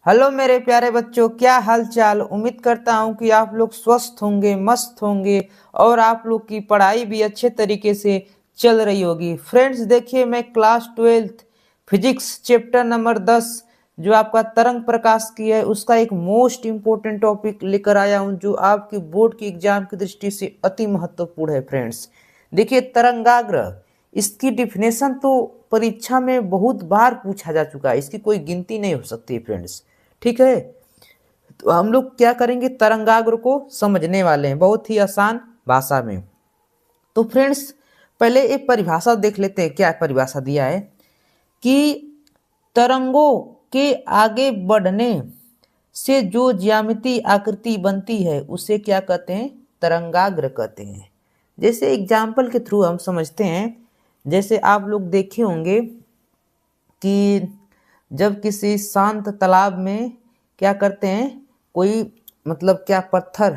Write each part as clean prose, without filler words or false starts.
Hello मेरे प्यारे बच्चों, क्या हाल चाल। उम्मीद करता हूँ कि आप लोग स्वस्थ होंगे, मस्त होंगे और आप लोग की पढ़ाई भी अच्छे तरीके से चल रही होगी। फ्रेंड्स देखिए, मैं class 12th physics chapter number 10 जो आपका तरंग प्रकाश की है उसका एक मोस्ट इम्पोर्टेंट टॉपिक लेकर आया हूँ जो आपकी बोर्ड की एग्जाम की दृष्टि से अति महत्वपूर्ण है। फ्रेंड्स देखिए, तरंगाग्र इसकी डिफिनेशन तो परीक्षा में बहुत बार पूछा जा चुका है, इसकी कोई गिनती नहीं हो सकती फ्रेंड्स। ठीक है, तो हम लोग क्या करेंगे, तरंगाग्र को समझने वाले हैं बहुत ही आसान भाषा में। तो फ्रेंड्स पहले एक परिभाषा देख लेते हैं। क्या परिभाषा दिया है कि तरंगों के आगे बढ़ने से जो ज्यामिति आकृति बनती है उसे क्या कहते हैं, तरंगाग्र कहते हैं। जैसे एग्जाम्पल के थ्रू हम समझते हैं। जैसे आप लोग देखे होंगे कि जब किसी शांत तालाब में क्या करते हैं, कोई मतलब क्या पत्थर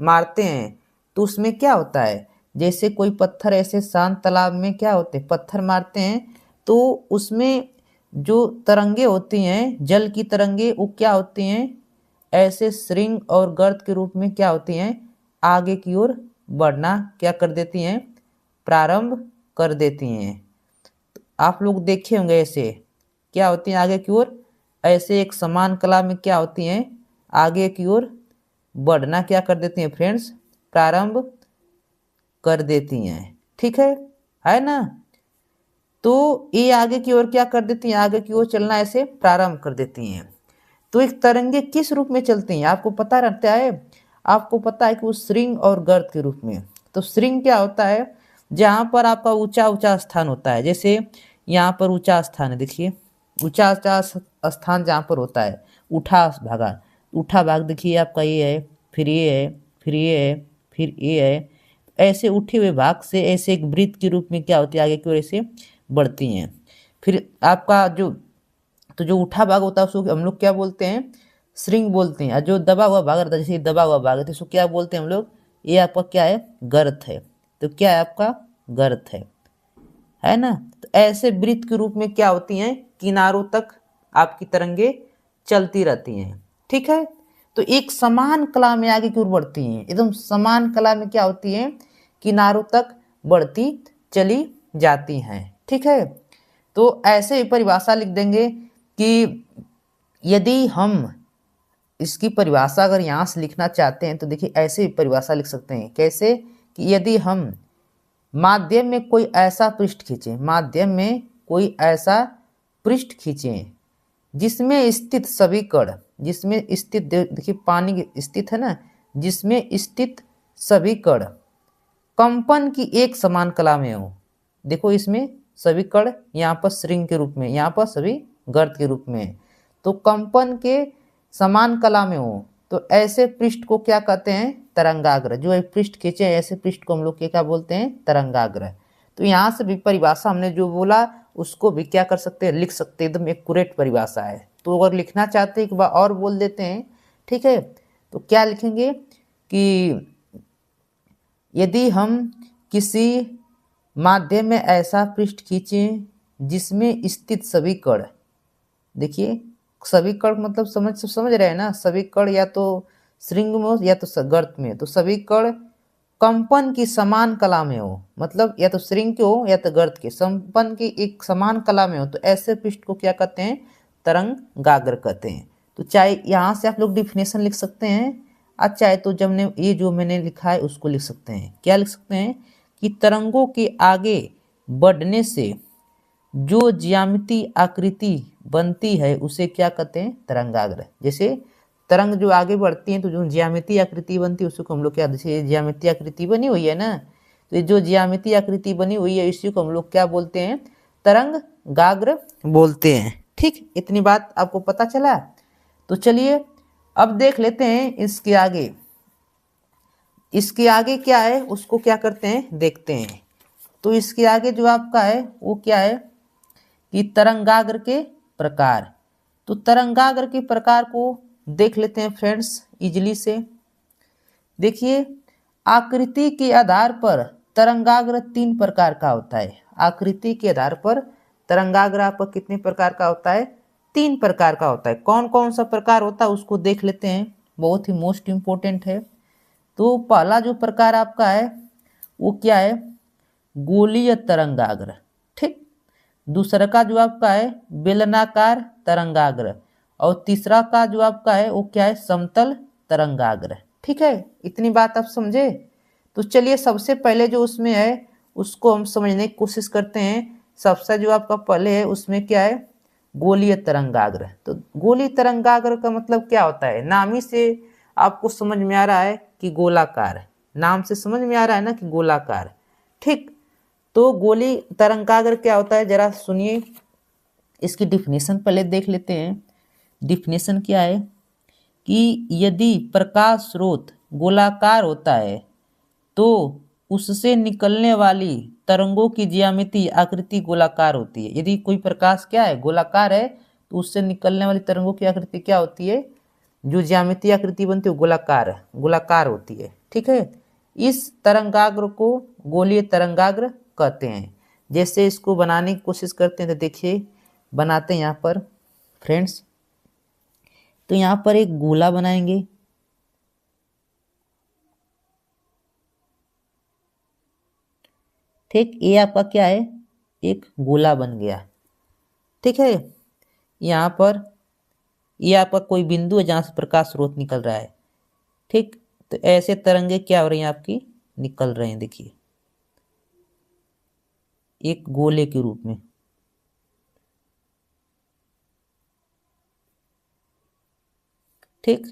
मारते हैं तो उसमें क्या होता है, जैसे कोई पत्थर ऐसे शांत तालाब में क्या होते हैं, पत्थर मारते हैं तो उसमें जो तरंगे होती हैं, जल की तरंगे, वो क्या होती हैं, ऐसे श्रृंग और गर्त के रूप में क्या होती हैं, आगे की ओर बढ़ना क्या कर देती हैं, प्रारंभ कर देती हैं। आप लोग देखे होंगे ऐसे क्या होती हैं आगे की ओर, ऐसे एक समान कला में क्या होती हैं, आगे की ओर बढ़ना क्या कर देती हैं फ्रेंड्स, प्रारंभ कर देती हैं। ठीक है ना। तो ये आगे की ओर क्या कर देती हैं, आगे की ओर चलना ऐसे प्रारंभ कर देती हैं। तो एक तरंगे किस रूप में चलती हैं आपको पता रहता है, आपको पता है कि वो श्रृंग और गर्त के रूप में। तो श्रृंग क्या होता है, जहाँ पर आपका ऊंचा ऊंचा स्थान होता है। जैसे यहाँ पर ऊंचा स्थान है, देखिए ऊंचा ऊंचा स्थान जहाँ पर होता है, उठा भागा, उठा भाग देखिए आपका ये है, फिर ये है, फिर ये है, फिर ये है। ऐसे उठे हुए भाग से ऐसे एक वृत्त के रूप में क्या होती है, आगे की ओर ऐसे बढ़ती हैं। फिर आपका जो तो जो उठा भाग होता है उसको हम लोग क्या बोलते हैं, श्रृंग बोलते हैं। और जो दबा हुआ भाग रहता है, जैसे दबा हुआ भाग है तो उसको क्या बोलते हैं हम लोग, ये आपका क्या है, गर्त है। तो क्या है आपका, गर्त है ना। तो ऐसे वृत्त के रूप में क्या होती हैं, किनारों तक आपकी तरंगे चलती रहती हैं। ठीक है, तो एक समान कला में आगे की ओर बढ़ती हैं, एकदम समान कला में क्या होती है, किनारों तक बढ़ती चली जाती हैं। ठीक है, तो ऐसे ही परिभाषा लिख देंगे कि यदि हम इसकी परिभाषा अगर यहाँ से लिखना चाहते हैं तो देखिए ऐसे ही परिभाषा लिख सकते हैं। कैसे, कि यदि हम माध्यम में कोई ऐसा पृष्ठ खींचें, माध्यम में कोई ऐसा पृष्ठ खींचें जिसमें स्थित सभी कण, जिसमें स्थित देखिए पानी स्थित है ना, जिसमें स्थित सभी कण कंपन की एक समान कला में हो। देखो इसमें सभी कण यहाँ पर श्रृंग के रूप में, यहाँ पर सभी गर्त के रूप में, तो कंपन के समान कला में हो तो ऐसे पृष्ठ को क्या कहते हैं, तरंगाग्र। जो एक पृष्ठ खींचे ऐसे पृष्ठ को हम लोग क्या बोलते हैं, तरंगाग्र। तो यहाँ से भी परिभाषा हमने जो बोला उसको भी क्या कर सकते हैं, लिख सकते हैं, एकदम एक्यूरेट परिभाषा है। तो अगर लिखना चाहते हैं एक बार और बोल देते हैं। ठीक है, तो क्या लिखेंगे कि यदि हम किसी माध्यम में ऐसा पृष्ठ खींचें जिसमें स्थित सभी कण, देखिए सभी कण मतलब समझ रहे हैं ना, सभी कण या तो श्रृंग में या तो गर्त में, तो सभी कण कंपन की समान कला में हो, मतलब या तो श्रृंग के हो या तो गर्त के, कंपन की एक समान कला में हो, तो ऐसे पृष्ठ को क्या कहते हैं, तरंगाग्र कहते हैं। तो चाहे यहाँ से आप लोग डिफिनेशन लिख सकते हैं, अच्छा है तो जब ने ये जो मैंने लिखा है उसको लिख सकते हैं। क्या लिख सकते हैं कि तरंगों के आगे बढ़ने से जो ज्यामिति आकृति बनती है उसे क्या कहते हैं, तरंगाग्र। जैसे तरंग जो आगे बढ़ती है तो जो ज्यामिति आकृति बनती है उसको हम लोग क्या, जैसे ज्यामिति आकृति बनी हुई है ना, तो जो ज्यामिति आकृति बनी हुई है इसी को हम लोग क्या बोलते हैं, तरंगाग्र बोलते हैं। ठीक, इतनी बात आपको पता चला। तो चलिए अब देख लेते हैं इसके आगे, इसके आगे क्या है उसको क्या करते हैं, देखते हैं। तो इसके आगे जो आपका है वो क्या है कि तरंगाग्र के प्रकार। तो तरंगाग्र के प्रकार को देख लेते हैं फ्रेंड्स इजली से। देखिए आकृति के आधार पर तरंगाग्र 3 प्रकार का होता है। आकृति के आधार पर तरंगाग्र आपका कितने प्रकार का होता है, 3 प्रकार का होता है। कौन कौन सा प्रकार होता है उसको देख लेते हैं, बहुत ही मोस्ट इम्पोर्टेंट है। तो पहला जो प्रकार आपका है वो क्या है, गोलीय तरंगाग्र, ठीक। दूसरा का जो आपका है बेलनाकार तरंगाग्र, और तीसरा का जो आपका है वो क्या है, समतल तरंगाग्र, ठीक है। इतनी बात आप समझे। तो चलिए सबसे पहले जो उसमें है उसको हम समझने की कोशिश करते हैं। सबसे जो आपका पहले है उसमें क्या है, गोलीय तरंगाग्र। तो गोलीय तरंगाग्र का मतलब क्या होता है, नाम ही से आपको समझ में आ रहा है कि गोलाकार, नाम से समझ में आ रहा है ना कि गोलाकार, ठीक। तो गोली तरंगाग्र क्या होता है जरा सुनिए, इसकी डिफिनेशन पहले देख लेते हैं। डिफिनेशन क्या है कि यदि प्रकाश स्रोत गोलाकार होता है तो उससे निकलने वाली तरंगों की ज्यामिति आकृति गोलाकार होती है। यदि कोई प्रकाश क्या है, गोलाकार है, तो उससे निकलने वाली तरंगों की आकृति क्या होती है, जो ज्यामिति आकृति बनती है गोलाकार गोलाकार होती है, ठीक है। इस तरंगाग्र को गोलीय तरंगाग्र कहते हैं। जैसे इसको बनाने की कोशिश करते हैं तो देखिए बनाते हैं यहाँ पर फ्रेंड्स। तो यहाँ पर एक गोला बनाएंगे, ठीक। ये आपका क्या है, एक गोला बन गया, ठीक है। यहाँ पर ये आपका कोई बिंदु है जहाँ से प्रकाश स्रोत निकल रहा है, ठीक। तो ऐसे तरंगे क्या हो रही हैं आपकी, निकल रहे हैं, देखिए एक गोले के रूप में, ठीक।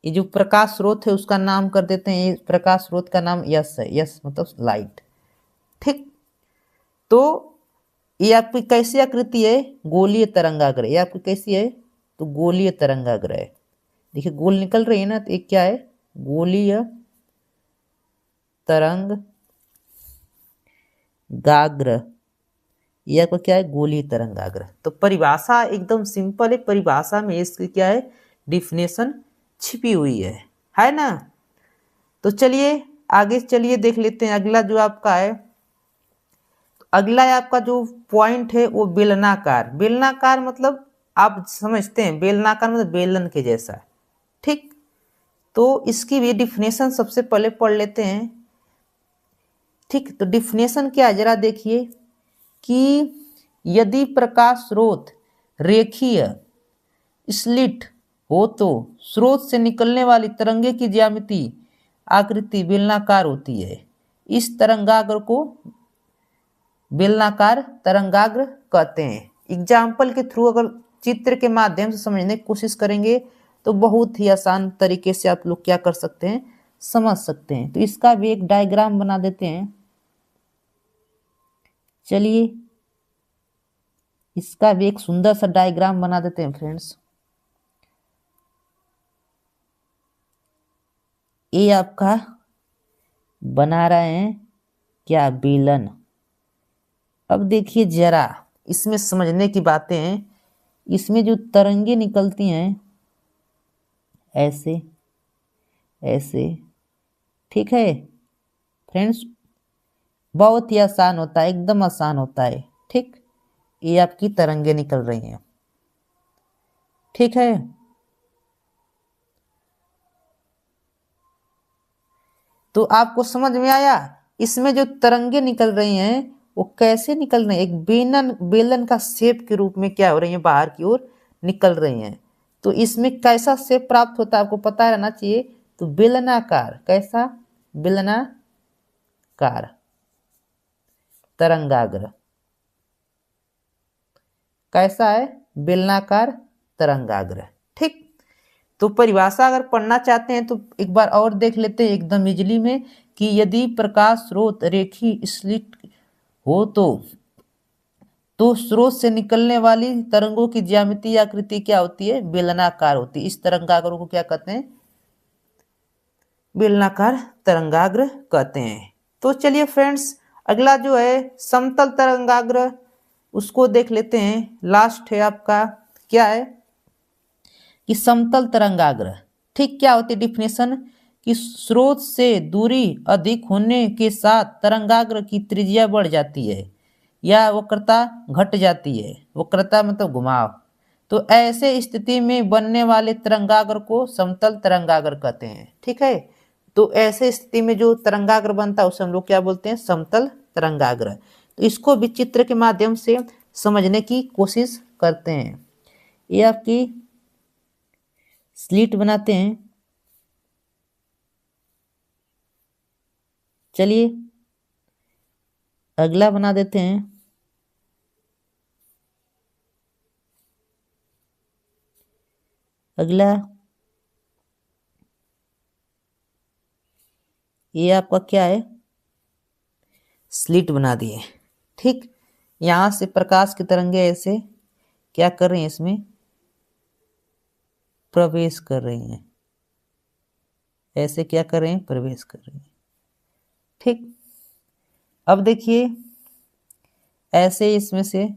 ये जो प्रकाश स्रोत है उसका नाम कर देते हैं, ये प्रकाश स्रोत का नाम यस है, यस मतलब लाइट, ठीक। तो ये आपकी कैसी आकृति है, गोलीय तरंगाग्र। ये आपकी कैसी है, तो गोलीय तरंगाग्र है। देखिए गोल निकल रही है ना, तो एक क्या है, गोलीय तरंग गाग्र। ये आपका क्या है, गोलीय तरंगाग्र। तो परिभाषा एकदम सिंपल है, परिभाषा में इसकी क्या है, डिफिनेशन छिपी हुई है ना। तो चलिए आगे चलिए देख लेते हैं अगला जो आपका है। तो अगला है आपका जो पॉइंट है वो बेलनाकार। बेलनाकार मतलब आप समझते हैं, बेलनाकार मतलब बेलन के जैसा, ठीक। तो इसकी भी डिफिनेशन सबसे पहले पढ़ लेते हैं, ठीक। तो डिफिनेशन क्या है जरा देखिए कि यदि प्रकाश स्रोत रेखीय स्लिट हो तो स्रोत से निकलने वाली तरंगे की ज्यामिति आकृति बेलनाकार होती है। इस तरंगाग्र को बेलनाकार तरंगाग्र कहते हैं। एग्जाम्पल के थ्रू अगर चित्र के माध्यम से समझने की कोशिश करेंगे तो बहुत ही आसान तरीके से आप लोग क्या कर सकते हैं, समझ सकते हैं। तो इसका भी एक डायग्राम बना देते हैं। चलिए इसका भी एक सुंदर सा डायग्राम बना देते हैं फ्रेंड्स। ये आपका बना रहे हैं क्या, बेलन। अब देखिए जरा इसमें समझने की बातें हैं। इसमें जो तरंगे निकलती हैं ऐसे ऐसे, ठीक है फ्रेंड्स, बहुत ही आसान होता है, एकदम आसान होता है, ठीक। ये आपकी तरंगे निकल रही हैं, ठीक है। तो आपको समझ में आया, इसमें जो तरंगे निकल रही हैं वो कैसे निकल रही हैं, एक बेलन का शेप के रूप में क्या हो रही है, बाहर की ओर निकल रही हैं। तो इसमें कैसा शेप प्राप्त होता है आपको पता रहना चाहिए। तो बेलनाकार, कैसा, बेलनाकार तरंगाग्र, कैसा है, बेलनाकार तरंगाग्र, ठीक। तो परिभाषा अगर पढ़ना चाहते हैं तो एक बार और देख लेते हैं एकदम इजली में कि यदि प्रकाश स्रोत रेखी स्लिट हो तो स्रोत से निकलने वाली तरंगों की ज्यामिति आकृति क्या होती है, बेलनाकार होती है। इस तरंगाग्र को क्या कहते हैं, बेलनाकार तरंगाग्र कहते हैं। तो चलिए फ्रेंड्स अगला जो है समतल तरंगाग्र, उसको देख लेते हैं। लास्ट है आपका क्या है कि समतल तरंगाग्र, ठीक। क्या होती है डिफिनेशन कि स्रोत से दूरी अधिक होने के साथ तरंगाग्र की त्रिज्या बढ़ जाती है या वक्रता घट जाती है। वक्रता मतलब घुमाव, तो ऐसे स्थिति में बनने वाले तरंगाग्र को समतल तरंगाग्र कहते हैं। ठीक है, तो ऐसे स्थिति में जो तरंगाग्र बनता है उसे हम लोग क्या बोलते हैं, समतल तरंगाग्र। तो इसको भी चित्र के माध्यम से समझने की कोशिश करते हैं। ये आपकी स्लिट बनाते हैं। चलिए अगला बना देते हैं। अगला ये आपका क्या है, स्लिट बना दिए। ठीक, यहां से प्रकाश की तरंगे ऐसे क्या कर रही हैं, इसमें प्रवेश कर रही हैं, ऐसे क्या कर रहे हैं, प्रवेश कर रही हैं। ठीक, अब देखिए ऐसे इसमें से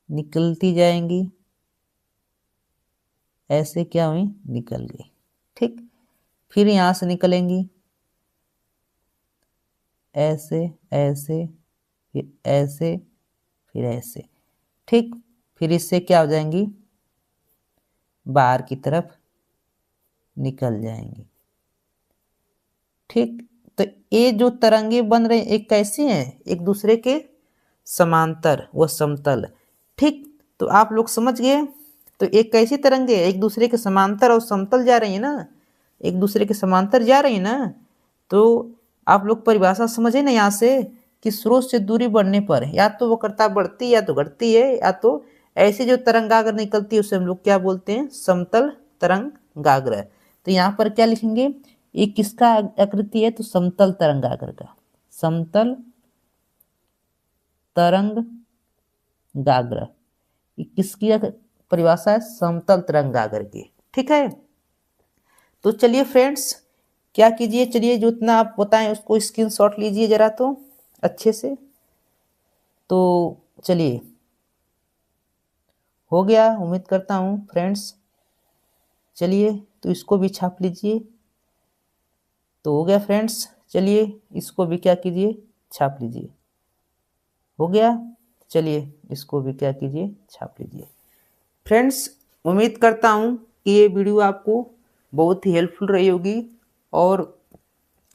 निकलती जाएंगी, ऐसे क्या हुई, निकल गई। ठीक, फिर यहां से निकलेंगी ऐसे ऐसे, फिर ऐसे, फिर ऐसे। ठीक, फिर इससे क्या हो जाएंगी, बाहर की तरफ निकल जाएंगी। ठीक, तो ये जो तरंगे बन रहे एक कैसी हैं, एक दूसरे के समांतर व समतल। ठीक, तो आप लोग समझ गए। तो एक कैसी तरंगे एक दूसरे के समांतर और समतल जा रही है ना, एक दूसरे के समांतर जा रही है ना। तो आप लोग परिभाषा समझे ना यहाँ से कि स्रोत से दूरी बढ़ने पर या तो वक्रता बढ़ती या तो घटती है, या तो ऐसे जो तरंगाग्र निकलती है उसे हम लोग क्या बोलते हैं, समतल तरंगाग्र। तो यहाँ पर क्या लिखेंगे, ये किसका आकृति है, तो समतल तरंगाग्र का, समतल तरंगाग्र। ये किसकी परिभाषा है, समतल तरंगाग्र की। ठीक है, तो चलिए फ्रेंड्स क्या कीजिए, चलिए जो इतना आप बताएं उसको स्क्रीनशॉट लीजिए जरा तो अच्छे से। तो चलिए हो गया, उम्मीद करता हूँ फ्रेंड्स। चलिए तो इसको भी छाप लीजिए। तो हो गया फ्रेंड्स, चलिए इसको भी क्या कीजिए, छाप लीजिए। हो गया, चलिए इसको भी क्या कीजिए, छाप लीजिए। फ्रेंड्स उम्मीद करता हूँ कि ये वीडियो आपको बहुत ही हेल्पफुल रही होगी और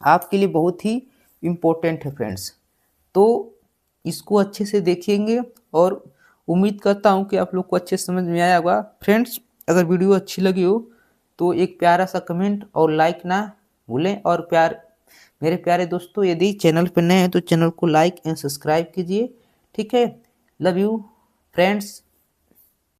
आपके लिए बहुत ही इम्पोर्टेंट है फ्रेंड्स। तो इसको अच्छे से देखेंगे और उम्मीद करता हूँ कि आप लोग को अच्छे समझ में आया होगा। फ्रेंड्स अगर वीडियो अच्छी लगी हो तो एक प्यारा सा कमेंट और लाइक ना भूलें। और मेरे प्यारे दोस्तों यदि चैनल पर नए हैं तो चैनल को लाइक एंड सब्सक्राइब कीजिए। ठीक है, लव यू फ्रेंड्स।